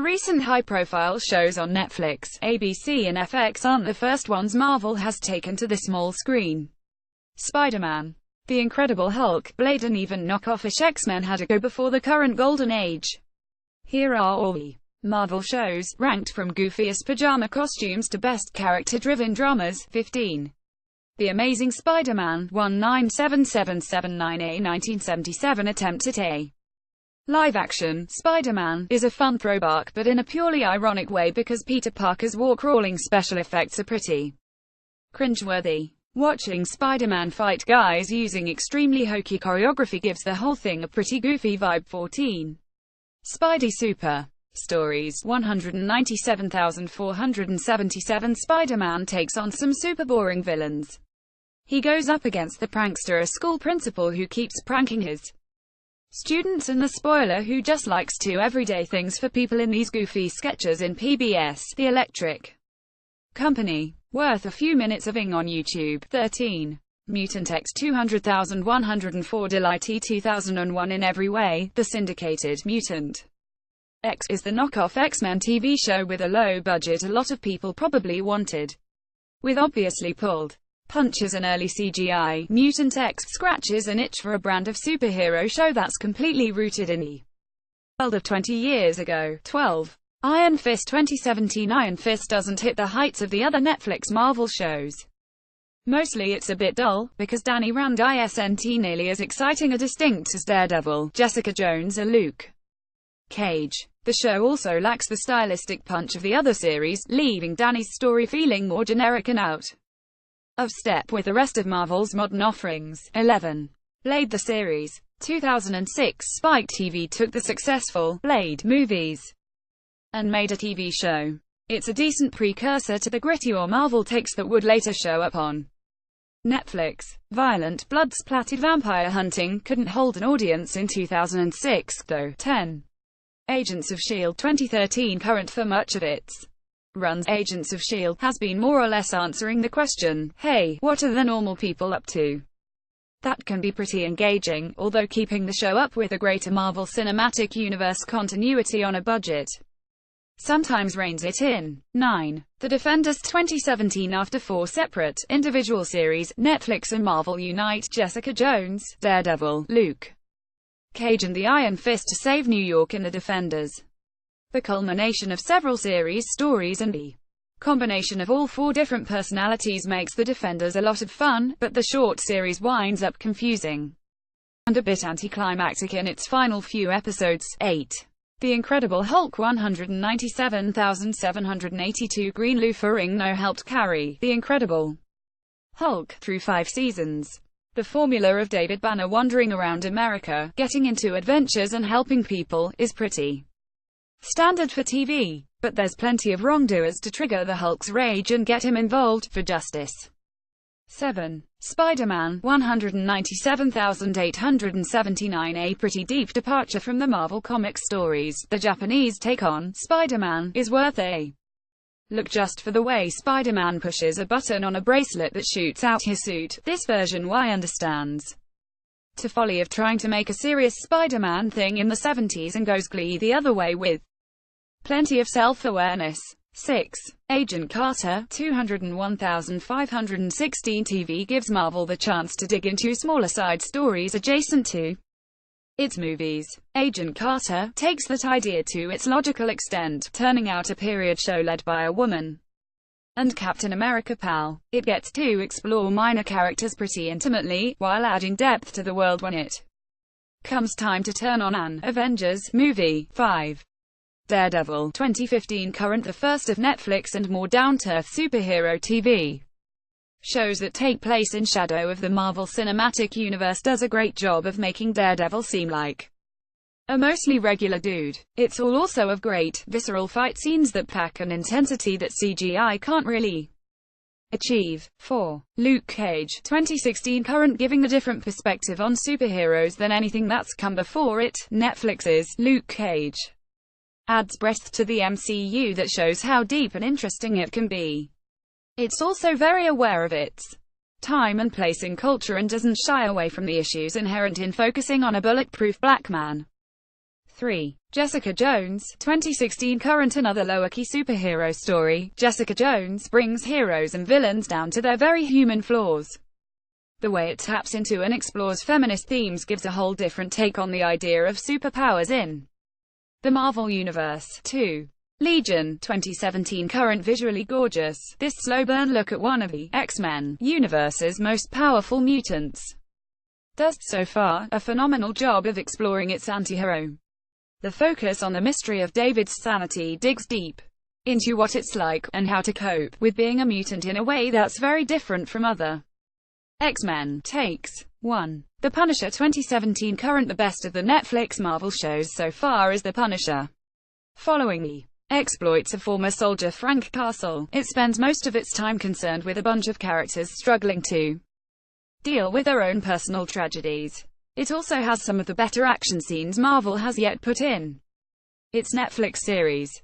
recent high-profile shows on Netflix, ABC and FX aren't the first ones Marvel has taken to the small screen. Spider-Man, The Incredible Hulk, Blade and even knockoff-ish X-Men had a go before the current golden age. Here are all the Marvel shows, ranked from goofiest pajama costumes to best character-driven dramas. 15. The Amazing Spider-Man, 197779, a 1977 attempt at a live-action Spider-Man, is a fun throwback but in a purely ironic way because Peter Parker's wall-crawling special effects are pretty cringeworthy. Watching Spider-Man fight guys using extremely hokey choreography gives the whole thing a pretty goofy vibe. 14. Spidey Super Stories, 197,477. Spider-Man takes on some super boring villains. He goes up against the prankster, a school principal who keeps pranking his students, and the spoiler who just likes to everyday things for people in these goofy sketches in PBS, The Electric Company. Worth a few minutes of ing on YouTube. 13. Mutant X 200,104. Delighty 2001. In every way, the syndicated Mutant X is the knockoff X-Men TV show with a low budget a lot of people probably wanted. With obviously pulled punches and early CGI, Mutant X scratches an itch for a brand of superhero show that's completely rooted in the world of 20 years ago. 12. Iron Fist 2017. Iron Fist doesn't hit the heights of the other Netflix Marvel shows. Mostly it's a bit dull, because Danny Rand isn't nearly as exciting or distinct as Daredevil, Jessica Jones or Luke Cage. The show also lacks the stylistic punch of the other series, leaving Danny's story feeling more generic and out of step with the rest of Marvel's modern offerings. 11. Blade the Series. 2006. Spike TV took the successful Blade movies and made a TV show. It's a decent precursor to the grittier Marvel takes that would later show up on Netflix. Violent, blood-splattered vampire hunting couldn't hold an audience in 2006, though. 10. Agents of S.H.I.E.L.D. 2013. Current for much of its runs, Agents of S.H.I.E.L.D. has been more or less answering the question, hey, what are the normal people up to? That can be pretty engaging, although keeping the show up with a greater Marvel Cinematic Universe continuity on a budget sometimes reins it in. 9. The Defenders 2017. After 4 separate, individual series, Netflix and Marvel unite Jessica Jones, Daredevil, Luke Cage and the Iron Fist to save New York in The Defenders. The culmination of several series stories and the combination of all 4 different personalities makes The Defenders a lot of fun, but the short series winds up confusing and a bit anticlimactic in its final few episodes. 8. The Incredible Hulk 197,782. Green Lou Ferrigno helped carry The Incredible Hulk through 5 seasons. The formula of David Banner wandering around America, getting into adventures and helping people, is pretty standard for TV, but there's plenty of wrongdoers to trigger the Hulk's rage and get him involved for justice. 7. Spider-Man 197,879. A pretty deep departure from the Marvel Comics stories. The Japanese take on Spider-Man is worth a look just for the way Spider-Man pushes a button on a bracelet that shoots out his suit. This version understands the folly of trying to make a serious Spider-Man thing in the 70s and goes glee the other way with plenty of self-awareness. 6. Agent Carter 201,516. TV gives Marvel the chance to dig into smaller side stories adjacent to its movies. Agent Carter takes that idea to its logical extent, turning out a period show led by a woman and Captain America pal. It gets to explore minor characters pretty intimately, while adding depth to the world when it comes time to turn on an Avengers movie. 5. Daredevil 2015. Current, the first of Netflix and more down-to-earth superhero TV shows that take place in shadow of the Marvel Cinematic Universe, does a great job of making Daredevil seem like a mostly regular dude. It's all also of great, visceral fight scenes that pack an intensity that CGI can't really achieve. 4. Luke Cage 2016. Current, giving a different perspective on superheroes than anything that's come before it. Netflix's Luke Cage adds breadth to the MCU that shows how deep and interesting it can be. It's also very aware of its time and place in culture and doesn't shy away from the issues inherent in focusing on a bulletproof black man. 3. Jessica Jones, 2016 current. Another lower-key superhero story, Jessica Jones brings heroes and villains down to their very human flaws. The way it taps into and explores feminist themes gives a whole different take on the idea of superpowers in the Marvel Universe. 2. Legion, 2017 current. Visually gorgeous, this slow-burn look at one of the X-Men universe's most powerful mutants does, so far, a phenomenal job of exploring its anti-hero. The focus on the mystery of David's sanity digs deep into what it's like, and how to cope, with being a mutant in a way that's very different from other X-Men takes. 1. The Punisher, 2017 current. The best of the Netflix Marvel shows so far is The Punisher. Following the exploits of former soldier Frank Castle, it spends most of its time concerned with a bunch of characters struggling to deal with their own personal tragedies. It also has some of the better action scenes Marvel has yet put in its Netflix series.